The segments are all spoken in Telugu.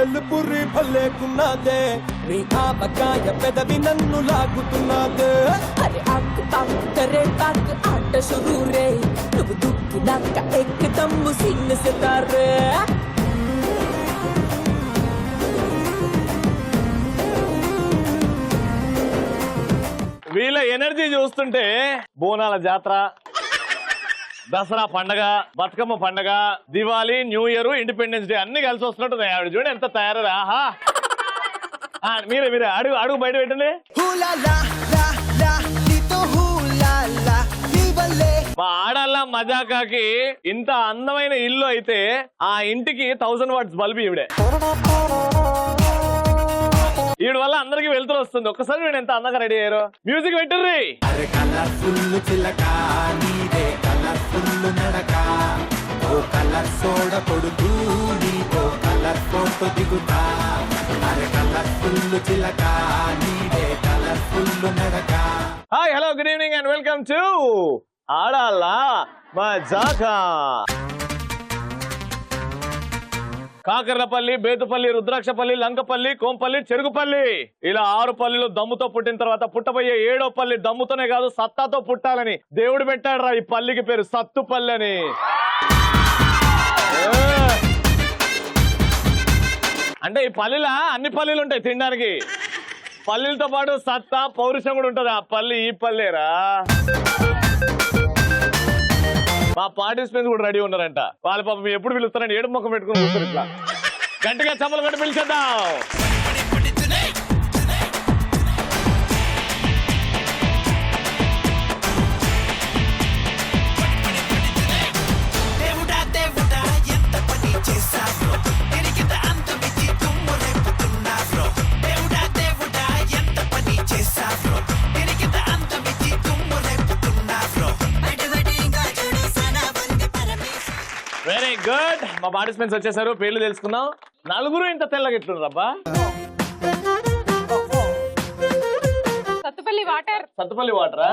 బెల్లుపురి భలేకున్నదే నీ ఆవకాయ పెదవి నన్ను లాగుతున్నదే అరే ఆకు తాకు కరే తాకు ఆట షురూ రే నువ్వు దుక్కిదాకా ఎక్కదమ్ము సీన్ సితారే వీళ్ళ ఎనర్జీ చూస్తుంటే బోనాల జాతర, దసరా పండగ, బతుకమ్మ పండగ, Diwali, new year, independence day అన్ని కలిసి వస్తున్నట్టు ఆవిడ చూడండి ఎంత తయారు. ఆహా మీరే మీరే అడుగు అడుగు బయట పెట్టండి. మా ఆడల్లా మజాకాకి ఇంత అందమైన ఇల్లు అయితే ఆ ఇంటికి 1000 వాట్స్ బల్బు ఈవిడే. ఈవిడ వల్ల అందరికి వెళ్తూ వస్తుంది. ఒక్కసారి వీడు ఎంత అందంగా రెడీ అయ్యారు. మ్యూజిక్ పెట్టుర్రి. Hi hello good evening and welcome to Aadala Majaka. Kakarlapalli, Bethupalli, Rudrakshapalli, Lankapalli, Kompalli, Cherugupalli ఇలా 6 పల్లిలు దమ్ముతో పుట్టిన తర్వాత పుట్టబోయే 7వ పల్లి దమ్ముతోనే కాదు సత్తాతో పుట్టాలని దేవుడు పెట్టాడు రా ఈ పల్లికి పేరు సత్తుపల్లి అని. అంటే ఈ పల్లిలా అన్ని పల్లీలు ఉంటాయి తినడానికి. పల్లీలతో పాటు సత్తా పౌరుషం కూడా ఉంటది. ఆ పల్లి ఈ పల్లేరా. మా పార్టిసిపెంట్స్ కూడా రెడీ ఉన్నారంట. వాళ్ళ పాపం ఎప్పుడు పిలుస్తారండి ఏడు ముఖం పెట్టుకుని వస్తారు. ఇట్లా గట్టిగా చప్పలు కొట్టి పిలిచేద్దాం. Very good. మా పార్టిసిపెంట్స్ వచ్చేసారు. పేర్లు తెలుసుకుందాం. 4 ఇంత తెల్లగా ఎట్లున్నారు అబ్బా? సత్తుపల్లి వాటర్. సత్తుపల్లి వాటరా?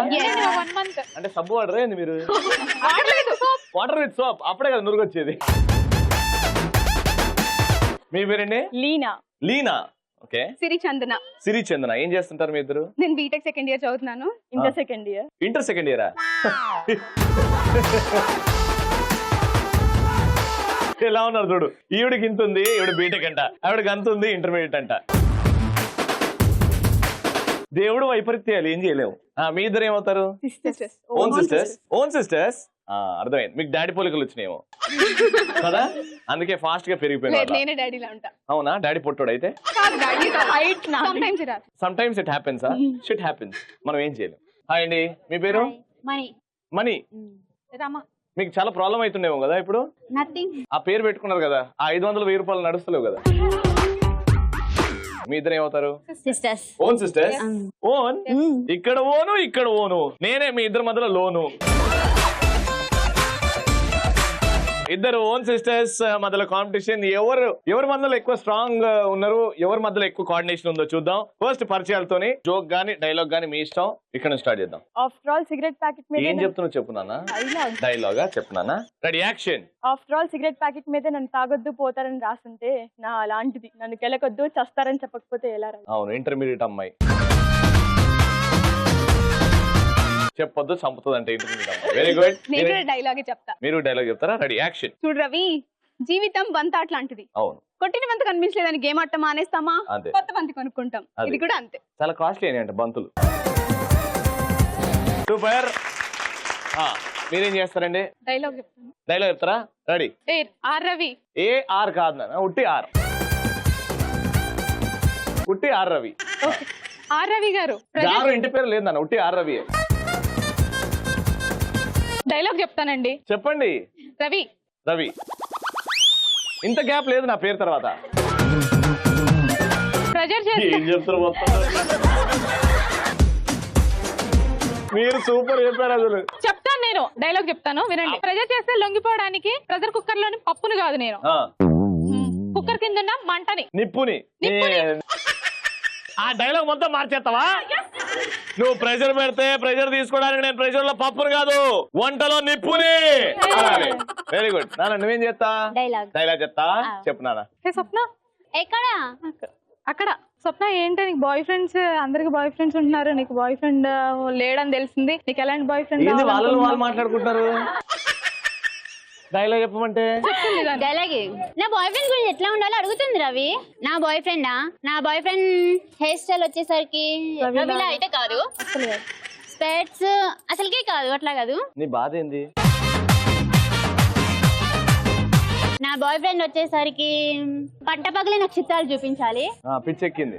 1 మంత్. అంటే సబ్బు వాటర్ ఏంది మీరు? Water with soap. అప్పుడే కదా నురుగు వచ్చేది. మీ పేరండి? లీనా. లీనా. ఓకే. సిరిచందన. సిరిచందన. ఏం చేస్తుంటారు మీ ఇద్దరు? నేను బీటెక్ సెకండ్ ఇయర్ చదువుతున్నాను. Inter second year. Inter second ఇయరా? ఎలా ఉన్నారు చూడు. ఈవిడికి ఇంత ఉంది, ఈవిడ బీటెక్ అంట. ఆవిడకి అంత ఉంది, ఇంటర్మీడియట్ అంట. దేవుడు వైపరీత్యాలు ఏం చేయలేవు. మీ ఇద్దరు ఏమవుతారు? Own sisters. Own sisters. అర్థమైంది. మీకు డాడీ పోలికలు వచ్చినాయేమో కదా, అందుకే ఫాస్ట్ గా పెరిగిపోయినా. అవునా? డాడీ పొట్టోడు అయితే some times it happens. Shit happens. మనం ఏం చేయలేం. హాయ్ అండి, మీ పేరు? మనీ. మీకు చాలా ప్రాబ్లం అవుతుండేమో కదా ఇప్పుడు. ఆ పేరు పెట్టుకున్నారు కదా, ఆ 500-1000 రూపాయలు నడుస్తలేవు కదా. మీ ఇద్దరు ఏమవుతారు? సిస్టర్స్. Own sisters. ఓన్. ఇక్కడ ఓను, ఇక్కడ ఓను. నేనే మీ ఇద్దరు మధ్యలో లోను. ఇద్దరు ఓన్ సిస్టర్స్ మధ్యలో కాంపిటీషన్. ఎవరి మధ్యలో ఎక్కువ స్ట్రాంగ్ ఉన్నారు, ఎవరి మధ్యలో ఎక్కువ కోఆర్డినేషన్ ఉందో చూద్దాం. ఫస్ట్ పరిచయాలతోని జోక్ గానీ డైలాగ్ గానీ మీ ఇష్టం. ఇక్కడ నుంచి స్టార్ట్ చేద్దాం. ఆఫ్టర్ ఆల్ సిగరెట్ ప్యాకెట్ మీద ఏం చెప్తున్నావు చెప్పున్నానా? డైలాగా చెప్పున్నానా? Ready action. After all cigarette packet మీద నన్ను తాగొద్దు పోతారని రాస్తుంటే నా అలాంటిది నన్ను కెలకొద్దు చస్తారని చెప్పకపోతే ఎలా? అవును, ఇంటర్మీడియట్ అమ్మాయి చెప్పొద్దు చంపుతుంది అంటే ఇంటర్మీడియట్ అమ్మాయి. Very good. నేను డైలాగ్ చెప్తా, మీరు డైలాగ్ చెప్తారా? Ready action. చూడు రవి, జీవితం బంత అట్లాంటిది. అవును. కొట్టిన బంత కనిపించలేదని గేమ్ ఆడటం మానేస్తామా, కొత్త బంతి కొనుక్కుంటాం. ఇది కూడా అంతే. చాలా కాస్ట్లీ అని అంటే బంతులు. సూపర్. మీరేం చేస్తారండి? డైలాగ్ చెప్తాను. డైలాగ్ చెప్తారా? రెడీ. ఆర్ రవి. ఏ ఆర్ కాదు నాన్న, ఉట్టి ఆర్. ఉట్టి ఆర్ రవి. ఆర్ రవి గారు. ఇంటి పేరు లేదు నాన్న, ఉట్టి ఆర్ రవి. డైలాగ్ చెప్తానండి. చెప్పండి. రవి. రవి. ఇంత గ్యాప్ లేదు నా పేరు తర్వాత. ప్రెజర్ చేస్తే ఏం చెప్తారు మొత్తం? మీరు సూపర్ చెప్పారు అసలు. చెప్తాను నేను. డైలాగ్ చెప్తాను వినండి. ప్రెజర్ చేస్తే లొంగిపోవడానికి ప్రెజర్ కుక్కర్ లోని పప్పును కాదు నేను, కుక్కర్ కింద ఉన్న మంటని, నిప్పుని. ఆ డైలాగ్ మొత్తం మార్చేస్తావా? నువ్వు ప్రెషర్ పెడితే ప్రెషర్ తీసుకోవడానికి నేను ప్రెషర్ లో పప్పును కాదు, వంటలో నిప్పుని. వెరీ గుడ్ నాన్న. నువ్వేం చేస్తా? డైలాగ్ చెప్తా. చెప్పు నాన్న. స్వప్న, ఎక్కడ అక్కడ స్వప్న ఏంటి నీకు బాయ్ ఫ్రెండ్స్, అందరికి బాయ్ ఫ్రెండ్స్ ఉంటున్నారు, నీకు బాయ్ ఫ్రెండ్ లేడని తెలిసింది. నీకు ఎలాంటి బాయ్ ఫ్రెండ్? వాళ్ళు మాట్లాడుకుంటారు. డైలాగ్ చెప్పమంటే డైలాగ్ నా బాయ్ ఫ్రెండ్ గురించి ఎట్లా ఉండాలో అడుగుతుంది రవి. నా బాయ్ ఫ్రెండ్ హెయిర్ స్టైల్ వచ్చేసరికి రవిలా అయితే కాదు, స్పెట్స్ అసలుకే కాదు, అట్లా కాదు. నీ బాధ ఏంది? నా బాయ్ ఫ్రెండ్ వచ్చేసరికి పట్టపగలి నక్షత్రాలు చూపించాలి. పిచ్చెక్కింది.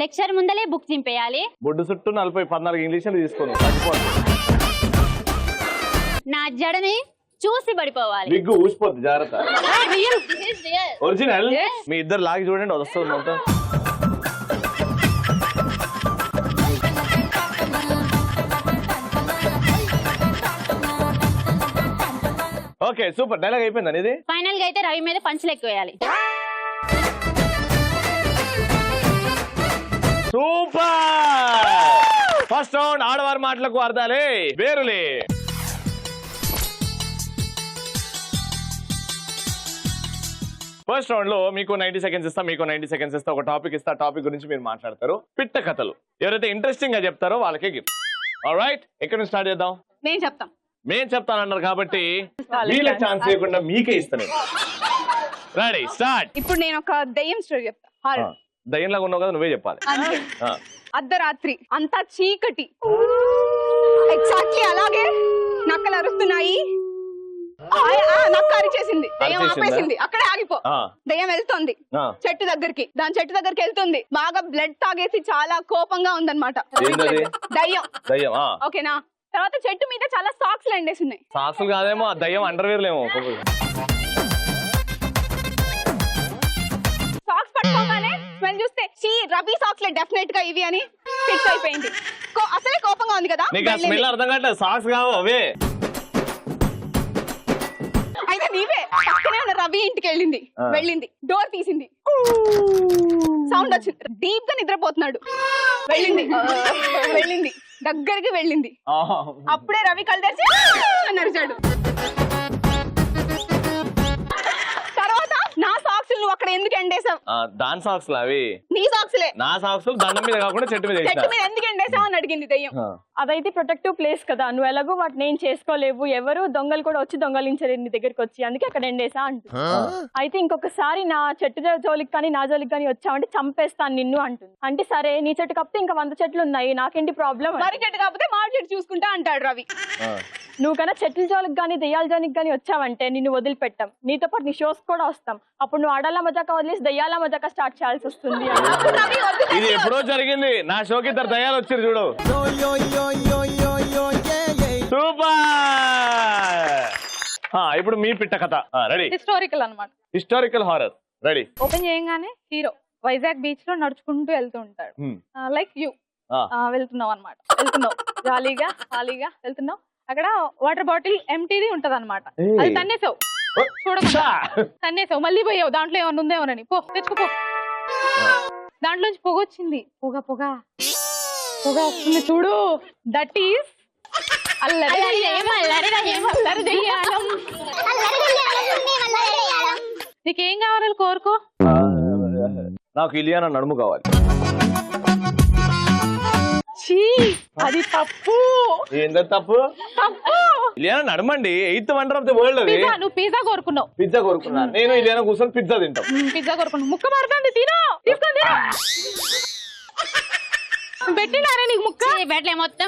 లెక్చర్ ముందలే బుక్ చింపేయాలి. బొడ్డు చుట్టూ 14 ఇంగ్లీషులు తీసుకోను. నా జడని చూసి పడిపోవాలి. విగ్గు ఊసిపోద్ది, జాగ్రత్త. ఒరిజినల్. మీ ఇద్దరు లాగి చూడండి, వస్తుంది మొత్తం. Okay super. డైలాగ్ అయిపోయింది. ఇది ఫైనల్ గా అయితే రవి మీద పంచులు ఎక్కువ వేయాలి. సూపర్. ఫస్ట్ రౌండ్ ఆడవారి మాటలకు అర్థాలే వేరులే. ఫస్ట్ రౌండ్ లో మీకు 90 సెకండ్స్ ఇస్తా, మీకు 90 సెకండ్స్ ఇస్తా. ఒక టాపిక్ ఇస్తా, టాపిక్ గురించి మీరు మాట్లాడతారు. పిట్ట కథలు ఎవరైతే ఇంట్రెస్టింగ్ గా చెప్తారో వాళ్ళకే గిఫ్ట్. ఆల్రైట్, ఎక్కడ నుంచి స్టార్ట్ చేద్దాం? మేము చెప్తానన్నారు కాబట్టి వీళ్ళ ఛాన్స్ లేకుండా మీకే ఇస్తాను. Ready, start. ఇప్పుడు నేను ఒక దయ్యం స్టోరీ చెప్తా. దయ్యంలాగా ఉన్నావు కదా, నువ్వే చెప్పాలి. అర్ధరాత్రి అంతా చీకటి, ఎగ్జాక్ట్లీ అలాగే నక్కలు అరుస్తున్నాయి. నక్క అరిచేసింది, దయ్యం ఆపేసింది, అక్కడే ఆగిపో. దయ్యం వెళ్తుంది చెట్టు దగ్గరికి, దాని చెట్టు దగ్గరికి వెళ్తుంది. బాగా బ్లడ్ తాగేసి చాలా కోపంగా ఉందన్నమాట దయ్యం. ఓకేనా? తర్వాత చెట్టు మీద చాలా సాక్స్ ఎండేసి ఉన్నాయి. సాక్సులు కాదేమో, దయ్యం అండర్వేర్లేమో. సాక్స్ పట్టుకోగానే స్మెల్ చూస్తే రవి సాక్స్ డెఫినెట్ గా ఇవి అని ఫిక్స్ అయిపోయింది. అసలే కోపంగా ఉంది కదా. స్మెల్ అర్థం కావట్లేదు. సాక్స్ కావు అవే. అయితే నీవే పక్కనే ఉన్న రవి ఇంటికి వెళ్ళింది, డోర్ తీసింది, సౌండ్ వచ్చింది, డీప్ గా నిద్రపోతున్నాడు. వెళ్ళింది దగ్గరికి వెళ్ళింది. అప్పుడే రవి కళ్ళు తెరిచి నరిచాడు. తర్వాత నా సాక్స్ నువ్వు అక్కడ ఎందుకు ఎండేసావు? దాని సాక్స్ అవి నీ సాక్స్లే. నా సాక్స్ దండం మీద కాకుండా చెట్టు మీద ఎందుకు ఎండేసావు అని అడిగింది దయ్యం. అదైతే ప్రొటెక్టివ్ ప్లేస్ కదా, నువ్వు ఎలాగో వాటిని ఏం చేసుకోలేవు, ఎవరు దొంగలు కూడా వచ్చి దొంగలించలేరు నీ దగ్గరికి వచ్చి, అందుకే అక్కడ ఎండేసా అంటుంది. అయితే ఇంకొకసారి నా చెట్టు జోలికి కానీ నా జోలికి కానీ వచ్చావంటే చంపేస్తాను నిన్ను అంటుంది. అంటే సరే, నీ చెట్టు కాకపోతే ఇంకా 100 చెట్లు ఉన్నాయి, నాకేంటి ప్రాబ్లం? మరి చెట్టు కాకపోతే మాడి చెట్టు చూసుకుంటా అంటాడు రవి. నువ్వు కన్నా చెట్ల జోలికి కానీ దెయ్యాల జోలికి కానీ వచ్చావంటే నిన్ను వదిలిపెట్టాం, నీతో పాటు నీ షోస్ కూడా వస్తాం. అప్పుడు నువ్వు ఆడాల మజాక వదిలేసి దయ్యాల మజాక స్టార్ట్ చేయాల్సి వస్తుంది. ఇది ఎప్పుడో జరిగింది. నా షోకి 2 దయ్యాలు వచ్చారు చూడు. సూపర్. ఇప్పుడు మీ పిట్ట కథ రెడీ. హిస్టారికల్ అన్నమాట, హిస్టారికల్ హారర్. రెడీ. ఓపెన్ చేయగానే హీరో వైజాగ్ బీచ్ లో నడుచుకుంటూ వెళ్తూ ఉంటాడు. లైక్ యూ వెళ్తున్నావు అనమాట. జాలీగా వెళ్తున్నావు. అక్కడ వాటర్ బాటిల్ ఎంటీది ఉంటది అనమాట. అది తన్నేసావు, చూడకుండా తన్నేసావు. మళ్ళీ పోయావు, దాంట్లో ఏమన్నా ఉందేమోనని. పో తెచ్చుకోపో. దాంట్లోంచి పొగ వచ్చింది. పొగ వస్తుంది చూడు. దట్ ఈస్ నీకేం కావాలి కోరుకో. నాకు ఇలియానా నడుము కావాలి. అది తప్పు. ఏందో తప్పు? ఇలియానా నడమండి, 8th wonder of the world. అది నువ్వు పిజ్జా కోరుకున్నావు. పిజ్జా కోరుకున్నా నేను. ఇలియానా కూర్చొని పిజ్జా తింటాం. పిజ్జా కోరుకున్నావు. ముక్క మారుతుంది, తినో తీసుకొని పెట్టినారే నీకు ముక్క. పెట్టలే, మొత్తం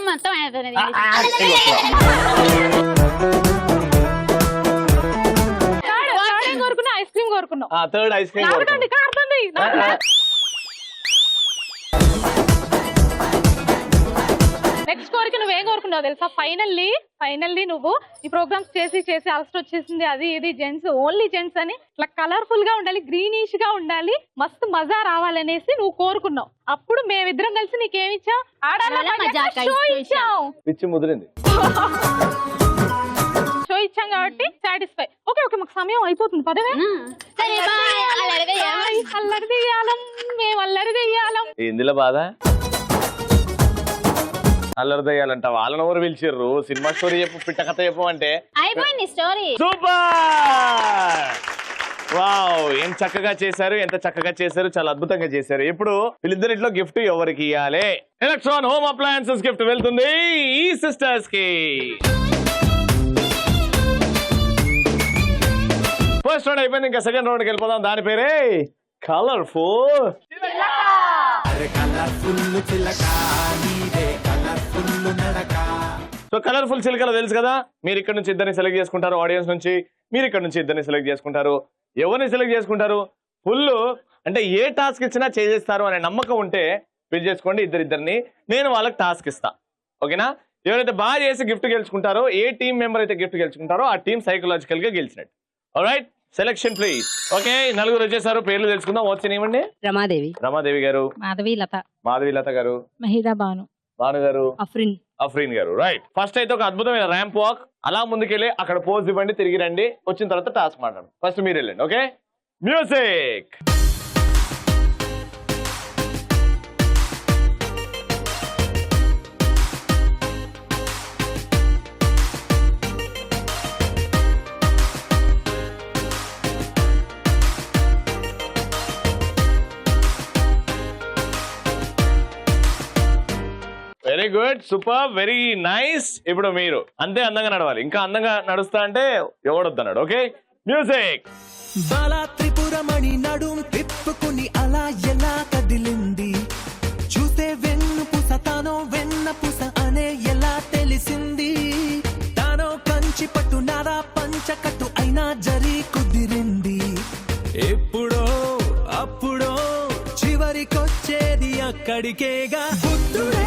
కోరుకున్నా. ఐస్ క్రీమ్ కోరుకున్నావు. Third ice cream. నెక్స్ట్ కోరిక నువ్వేం కోరుకున్నావు తెలుసా? ఫైనల్లీ నువ్వు ఈ ప్రోగ్రామ్స్ చేసి అలసట వచ్చేసింది, అది ఇది జెంట్స్, ఓన్లీ జెంట్స్ అని ఇట్లా కలర్ఫుల్ గా ఉండాలి, గ్రీనిష్ గా ఉండాలి, మస్తు మజా రావాలనేసి నువ్వు కోరుకున్నావు. అప్పుడు మేమిద్దరం కలిసి నీకేమిచ్చావు? షో ఇచ్చాం. పిచ్చి ముదిరింది. షో ఇచ్చాం కాబట్టి సాటిస్ఫై. ఓకే మాకు సమయం అయిపోతుంది, పదవే. అల్లరి దెయ్యాలం, మేము అల్లరి దెయ్యాలం. ఇందులో బాధ అల్లరి దయ్యాలంట. వాళ్ళని ఎవరు పిలిచిర్రు? సినిమా స్టోరీ చెప్పు, పిట్ట కథ చెప్పు అంటే అయిపోయింది స్టోరీ. సూపర్. వావ్, ఏం చక్కగా చేశారు, ఎంత చక్కగా చేశారు, చాలా అద్భుతంగా చేశారు. ఇప్పుడు వీళ్ళిద్దరిట్లో గిఫ్ట్ ఎవరికి ఇవ్వాలి? ఎలక్ట్రాన్ హోమ్ అప్లయన్సెస్ గిఫ్ట్ వెళ్తుంది ఈ సిస్టర్స్ కి. ఫస్ట్ రౌండ్ అయిపోయింది, ఇంకా సెకండ్ రౌండ్కి వెళ్ళిపోదాం. దాని పేరే కలర్ఫుల్. సో కలర్ఫుల్ చిలకలు తెలుసు కదా, మీరు ఇక్కడ నుంచి ఇద్దరిని సెలెక్ట్ చేసుకుంటారు, ఆడియన్స్ నుంచి మీరు ఇక్కడ నుంచి ఇద్దరిని సెలెక్ట్ చేసుకుంటారు. ఎవరిని సెలెక్ట్ చేసుకుంటారు? ఫుల్ అంటే ఏ టాస్క్ ఇచ్చినా చేసేస్తారు అనే నమ్మకం ఉంటే పిల్ చేసుకోండి ఇద్దరిని, నేను వాళ్ళకి టాస్క్ ఇస్తా. ఓకేనా? ఎవరైతే బాగా చేసి గిఫ్ట్ గెలుచుకుంటారో, ఏ టీం మెంబర్ అయితే గిఫ్ట్ గెలుచుకుంటారో ఆ టీం సైకలాజికల్ గా గెలిచినట్టు. Alright, selection please. ఓకే, నలుగురు వచ్చేసారు, పేర్లు తెలుసుకుందాం. వచ్చి ఏమండి? రమాదేవి. రమాదేవి గారు. మాధవి లత గారు. మహిదా భాను గారు. అఫ్రీన్ గారు. రైట్, ఫస్ట్ అయితే ఒక అద్భుతమైన ర్యాంప్ వాక్, అలా ముందుకెళ్ళి అక్కడ పోజ్ ఇవ్వండి, తిరిగి రండి, వచ్చిన తర్వాత టాస్క్ మాట్లాడండి. ఫస్ట్ మీరు వెళ్ళండి. Okay, music. Very good, super, very nice. ఇప్పుడు మీరు అంతే అందంగా నడవాలి, ఇంకా అందంగా నడుస్తా అంటే ఎవడొద్దన్నాడు. Okay, music. బాలా త్రిపురమణి నడుం తిప్పుకుని అలా ఎలా కదిలింది, చూస్తే వెన్ను పుస తానో వెన్న పుస అనే ఎలా తెలిసింది, తానో కంచి పట్టు నారా పంచకట్టు అయినా జరి కుదిరింది, ఎప్పుడో అప్పుడో చివరికొచ్చేది అక్కడికేగా, బుద్ధుడే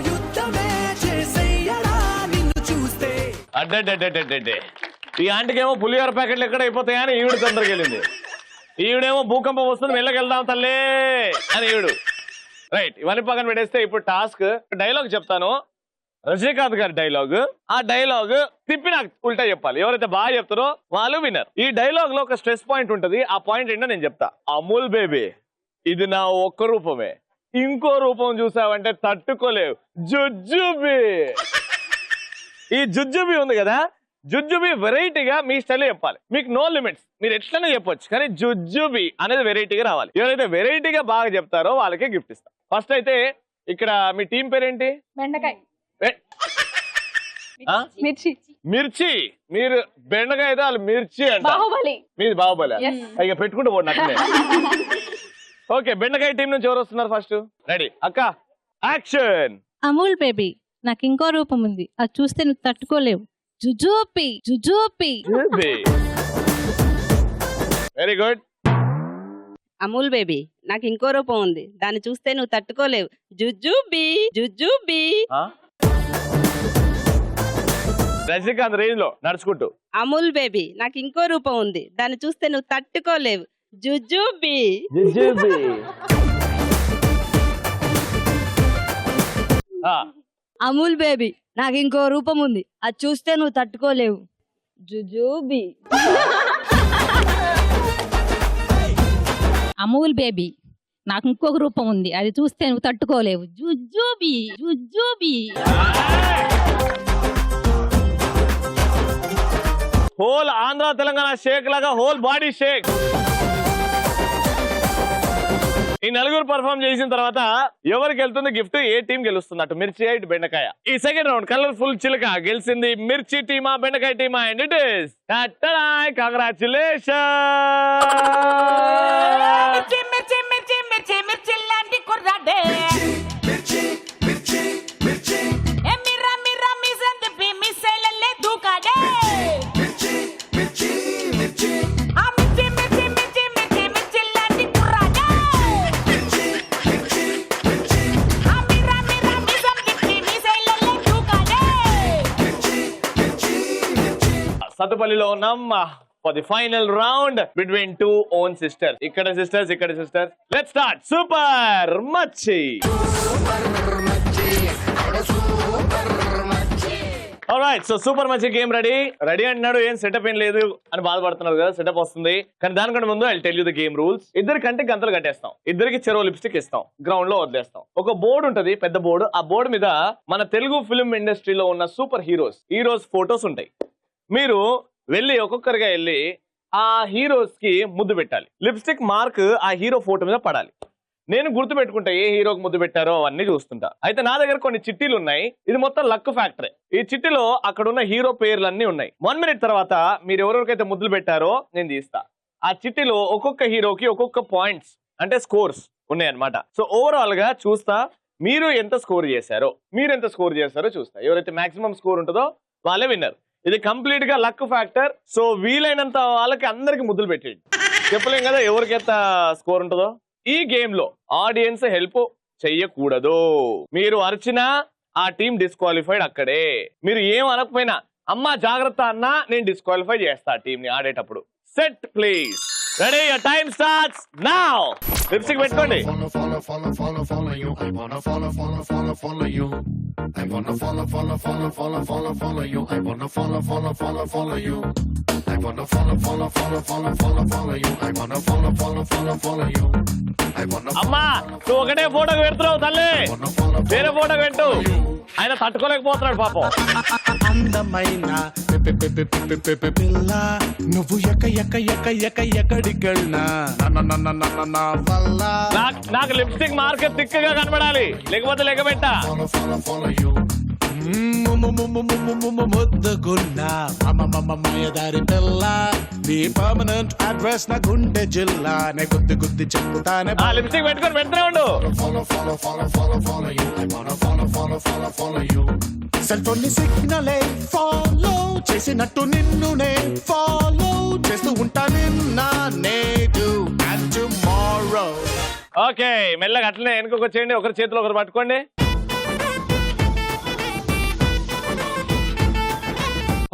యుద్ధమే చేసేయడా నిన్ను చూస్తే. అడ్డే, ఈ ఆంటీకేమో పులిహోర ప్యాకెట్లు ఎక్కడ అయిపోతాయని ఈవిడ తొందరకి వెళ్ళింది. ఈవిడేమో భూకంపం వస్తుంది, మెల్లకెళ్దాం తల్లే అని ఈవిడు. రైట్, ఇవన్నీ పక్కన పెట్టేస్తే ఇప్పుడు టాస్క్ డైలాగ్ చెప్తాను, రజనీకాంత్ గారి డైలాగ్. ఆ డైలాగ్ తిప్పి నాకు ఉల్టా చెప్పాలి. ఎవరైతే బాగా చెప్తారో వాళ్ళు విన్నర్. ఈ డైలాగ్ లో ఒక స్ట్రెస్ పాయింట్ ఉంటది, ఆ పాయింట్ ఏంటో నేను చెప్తా. అమూల్ బేబీ, ఇది నా ఒక్క రూపమే, ఇంకో రూపం చూసావంటే తట్టుకోలేవు, జుజ్జుబి. ఈ జుజ్జుబి ఉంది కదా, జుజ్జుబి వెరైటీగా మీ స్టైల్ చెప్పాలి. మీకు నో లిమిట్స్, మీరు ఎట్లనే చెప్పొచ్చు, కానీ జుజ్జుబి అనేది వెరైటీగా రావాలి. ఎవరైతే వెరైటీగా బాగా చెప్తారో వాళ్ళకే గిఫ్ట్ ఇస్తాం. ఫస్ట్ అయితే ఇక్కడ మీ టీం పేరేంటి? బెండకాయ. మిర్చి. మీరు బెండకాయ అయితే వాళ్ళు మిర్చి అంట. బాహుబలి. మీది బాహుబలి. ఇక పెట్టుకుంటూ పోండి అట్లనే. ఓకే, బెండకాయ టీం నుంచి ఎవరు వస్తున్నారు? ఫస్ట్ రెడీ అక్క, యాక్షన్. అమూల్ బేబీ, నాకు ఇంకో రూపం ఉంది, అది చూస్తే నువ్వు తట్టుకోలేవు, జుజూపి. Very good. అమూల్ బేబీ, నాకు ఇంకో రూపం ఉంది, దాన్ని చూస్తే నువ్వు తట్టుకోలేవు, జుజుబి. రజనీకాంత్ రేంజ్ లో నడుచుకుంటూ. అమూల్ బేబీ, నాకు ఇంకో రూపం ఉంది, దాన్ని చూస్తే నువ్వు తట్టుకోలేవు, జుజుబి. అమూల్ బేబీ, నాకు ఇంకో రూపం ఉంది, అది చూస్తే నువ్వు తట్టుకోలేవు, జుజూబి. అమూల్ బేబీ, నాకు ఇంకొక రూపం ఉంది, అది చూస్తే నువ్వు తట్టుకోలేవు, జుజూబి. హోల్ ఆంధ్ర తెలంగాణ షేక్ లాగా హోల్ బాడీ షేక్. ఈ నలుగురు పర్ఫార్మ్ చేసిన తర్వాత ఎవరికి వెళ్తుంది గిఫ్ట్, ఏ టీం గెలుస్తుంది? అటు మిర్చి, ఇటు బెండకాయ. ఈ సెకండ్ రౌండ్ కలర్ఫుల్ చిలక గెలిచింది మిర్చి టీమా బెండకాయ టీమా? And it is congratulation. సత్తుపల్లిలో ఉన్నాం for the final round between two own sisters. ఇక్కడ సిస్టర్స్, ఇక్కడ సిస్టర్స్. Let's start. సూపర్ మచ్చి. ఆల్రైట్, సో సూపర్ మచ్చి గేమ్ రెడీ అంటున్నాడు. ఏం సెటప్ ఏం లేదు అని బాధపడుతున్నారు కదా, సెటప్ వస్తుంది. కానీ దానికంటే ముందు I tell you the game rules. ఇద్దరి కంటే గంతలు కట్టేస్తాం, ఇద్దరికి చెరో లిప్స్టిక్ ఇస్తాం, గ్రౌండ్ లో వదిలేస్తాం. ఒక బోర్డు ఉంటది, పెద్ద బోర్డు. ఆ బోర్డు మీద మన తెలుగు ఫిల్మ్ ఇండస్ట్రీలో ఉన్న సూపర్ హీరోస్ ఫోటోస్ ఉంటాయి. మీరు వెళ్ళి ఒక్కొక్కరిగా వెళ్ళి ఆ హీరోస్ కి ముద్దు పెట్టాలి. లిప్స్టిక్ మార్క్ ఆ హీరో ఫోటో మీద పడాలి. నేను గుర్తు పెట్టుకుంటా ఏ హీరోకి ముద్దు పెట్టారో అవన్నీ చూస్తుంటా. అయితే నా దగ్గర కొన్ని చిట్టీలు ఉన్నాయి. ఇది మొత్తం లక్ ఫ్యాక్టరీ. ఈ చిట్టిలో అక్కడ ఉన్న హీరో పేర్లన్నీ ఉన్నాయి. 1 minute తర్వాత మీరు ఎవరెవరికైతే ముద్దులు పెట్టారో నేను తీస్తా. ఆ చిట్టిలో ఒక్కొక్క హీరోకి ఒక్కొక్క పాయింట్స్ అంటే స్కోర్స్ ఉన్నాయన్నమాట. సో ఓవరాల్ గా చూస్తా మీరు ఎంత స్కోర్ చేశారో చూస్తా. ఎవరైతే మాక్సిమం స్కోర్ ఉంటుందో వాళ్ళే విన్నర్. ఇది కంప్లీట్ గా లక్ ఫ్యాక్టర్. సో వీలైనంత వాళ్ళకి అందరికి ముద్దులు పెట్టండి. చెప్పలేం కదా ఎవరికి ఎంత స్కోర్ ఉంటుందో. ఈ గేమ్ లో ఆడియన్స్ హెల్ప్ చెయ్యకూడదు. మీరు అరిచినా ఆ టీం డిస్క్వాలిఫైడ్ అక్కడే. మీరు ఏం అనకపోయినా అమ్మా జాగ్రత్త అన్నా నేను డిస్క్వాలిఫై చేస్తా టీం ని ఆడేటప్పుడు. Set please. Ready, time starts now. Lipstick పెట్టుకోండి. అమ్మా నువ్వు ఒకటే ఫోటోకి పెడుతున్నావు తల్లి, వేరే ఫోటో పెట్టు. ఆయన తట్టుకోలేకపోతున్నాడు పాపం. అందమైన పిల్ల నువ్వు ఎక్కడికెళ్ళినా నాకు లిప్స్టిక్ మార్కెట్ తిక్కగా కనబడాలి, లేకపోతే లెక్కబెట్ట. ముద్దగున్నా మాయదారి పిల్ల నీ పర్మనెంట్ అడ్రస్ నా గుండె జిల్లా నే గుద్ది చెప్పుతానే. లిప్స్టిక్ పెట్టుకొని పెడుతూనే ఉండు. సెల్ ఫోన్ ని సిగ్నలే ఫాలో చేసినట్టు నిన్ను నే ఫాలో చేస్తూ ఉంటా నిన్న నేడు అండ్ టుమారో. ఓకే మెల్లగా అట్లనే వెనుకకు వచ్చేయండి. ఒకరి చేతిలో ఒకరు పట్టుకోండి.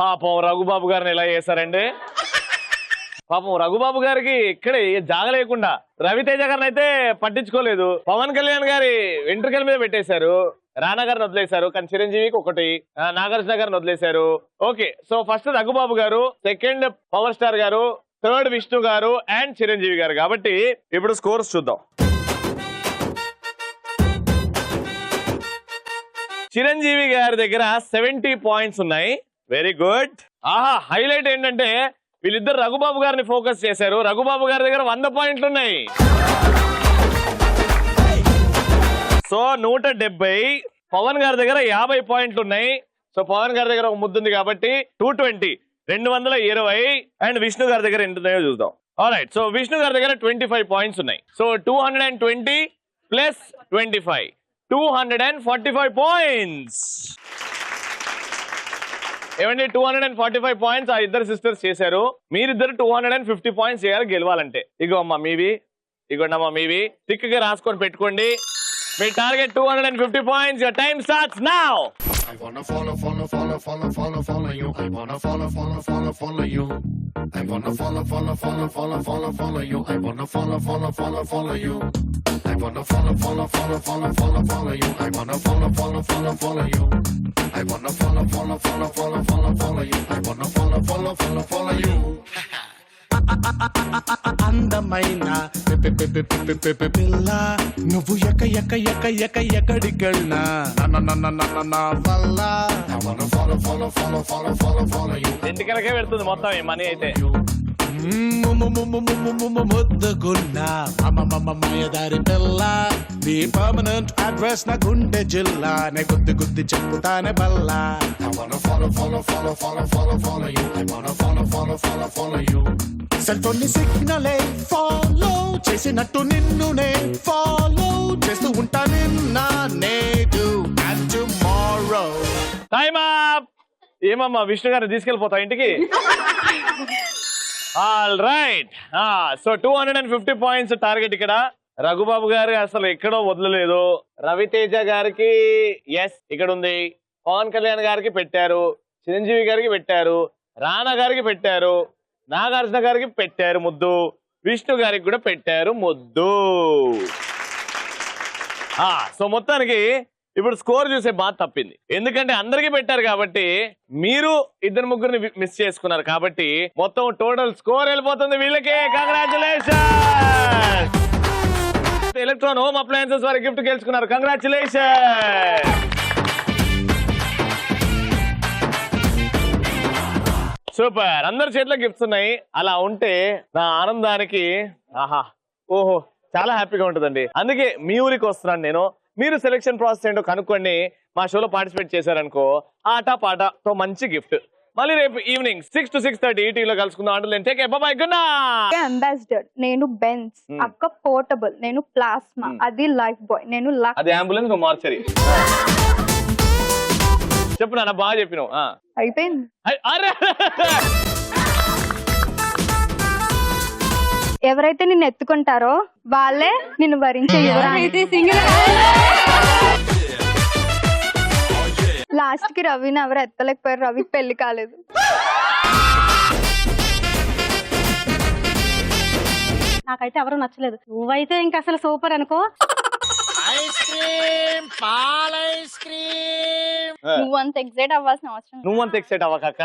పాపం రఘుబాబు గారిని ఎలా చేశారండి. పాపం రఘుబాబు గారికి ఇక్కడ జాగలేకుండా రవితేజ గారిని అయితే పట్టించుకోలేదు. పవన్ కళ్యాణ్ గారి వెంట్రుకల మీద పెట్టేశారు. రానా గారిని వదిలేశారు. కానీ చిరంజీవికి ఒకటి, నాగార్జున గారిని వదిలేశారు. ఓకే సో ఫస్ట్ రఘుబాబు గారు, సెకండ్ పవర్ స్టార్ గారు, థర్డ్ విష్ణు గారు అండ్ చిరంజీవి గారు. కాబట్టి ఇప్పుడు స్కోర్స్ చూద్దాం. చిరంజీవి గారి దగ్గర 70 పాయింట్స్ ఉన్నాయి. Very good. ఆహా హైలైట్ ఏంటంటే వీళ్ళిద్దరు రఘుబాబు గారిని ఫోకస్ చేశారు. రఘుబాబు గారి దగ్గర 100 పాయింట్లు ఉన్నాయి. సో 170. పవన్ గారి దగ్గర 50 పాయింట్లు ఉన్నాయి. సో పవన్ గారి దగ్గర ఒక ముద్దు ఉంది కాబట్టి 220, 220. అండ్ విష్ణు గారి దగ్గర ఎంత ఉన్నాయో చూద్దాం. ఆల్రైట్ సో విష్ణు గారి దగ్గర 25 పాయింట్స్ ఉన్నాయి. So 220 plus 25 245 points. ఏమండి 245 పాయింట్స్ ఆ ఇద్దరు సిస్టర్స్ చేశారు. మీరిద్దరు 250 పాయింట్స్ చేయాలి గెలవాలంటే. ఇగో అమ్మా మీవి, ఇగోండి అమ్మా మీవి. టిక్గా రాసుకొని పెట్టుకోండి. మీ target 250 points. Your time starts now. I wanna follow you. I wanna follow you. I wanna follow you. I wanna follow you. I wanna follow you. I wanna follow you. I wanna follow you. అందమైన పిల్ల నువ్వు ఎక్కడికెళ్ళినా వల్ల ఇంటికలకే పెడుతుంది మొత్తం ఈ మనీ అయితే. ముద్దగున్నా మాయదారి పిల్ల నీ పర్మనెంట్ అడ్రస్ నా గుండె జిల్లా నే గుద్ది చెప్పుతానే బల్లా. సెల్ ఫోన్ ని సిగ్నలే ఫాలో చేసినట్టు నిన్ను నే ఫాలో చేస్తూ ఉంటా నిన్న నేడు అండ్ టుమారో. Time up. ఏమమ్మా విష్ణు గారిని తీసుకెళ్ళిపోతా ఇంటికి. All right. So 250 points target ఇక్కడ. రఘుబాబు గారు అసలు ఎక్కడో వదలలేదు. రవితేజ గారికి ఎస్ ఇక్కడ ఉంది. పవన్ కళ్యాణ్ గారికి పెట్టారు, చిరంజీవి గారికి పెట్టారు, రానా గారికి పెట్టారు, నాగార్జున గారికి పెట్టారు ముద్దు, విష్ణు గారికి కూడా పెట్టారు ముద్దు. సో మొత్తానికి ఇప్పుడు స్కోర్ చూసే బాధ తప్పింది. ఎందుకంటే అందరికి పెట్టారు కాబట్టి మీరు ఇద్దరు ముగ్గురిని మిస్ చేసుకున్నారు కాబట్టి మొత్తం టోటల్ స్కోర్ వెళ్ళిపోతుంది వీళ్ళకి. కంగ్రాచులేషన్. ఎలక్ట్రాన్ హోమ్ అప్లయన్సెస్ వారి గిఫ్ట్ గెలుచుకున్నారు. కంగ్రాచులేషన్. సూపర్, అందరి చేతిలో గిఫ్ట్స్ ఉన్నాయి. అలా ఉంటే నా ఆనందానికి ఆహా ఓహో చాలా హ్యాపీగా ఉంటుందండి. అందుకే మీ ఊరికి వస్తున్నాను నేను. మీరు సెలెక్షన్ ప్రాసెస్ ఏంటో కనుక్కోండి. మా షోలో పార్టిసిపేట్ చేశారనుకో ఆట పాటతో మంచి గిఫ్ట్. మళ్ళీ రేపు ఈవినింగ్ 6 to 6:30 ఈటీలో కలుసుకుందాం. అంటే నేను take by good night. Ambassador నేను బెన్స్, అక్క పోర్టబుల్ నేను ప్లాస్మా, అది లైఫ్ బాయ్ నేను లక్, అది అంబులెన్స్ నువ్వు మార్చరి. చెప్పు నాన్న బాగా చెప్పినావు. అయిపోయింది. అరే ఎవరైతే నిన్ను ఎత్తుకుంటారో వాళ్ళే నిన్ను భరించే లాస్ట్ కి రవిని ఎవరు ఎత్తలేకపోయారు. రవికి పెళ్లి కాలేదు. నాకైతే ఎవరు నచ్చలేదు. నువ్వైతే ఇంకా అసలు సూపర్ అనుకో. నువ్వు అంత ఎక్సైట్ అవ్వాల్సిన అవసరం నువ్వంత ఎక్సైట్ అవ్వక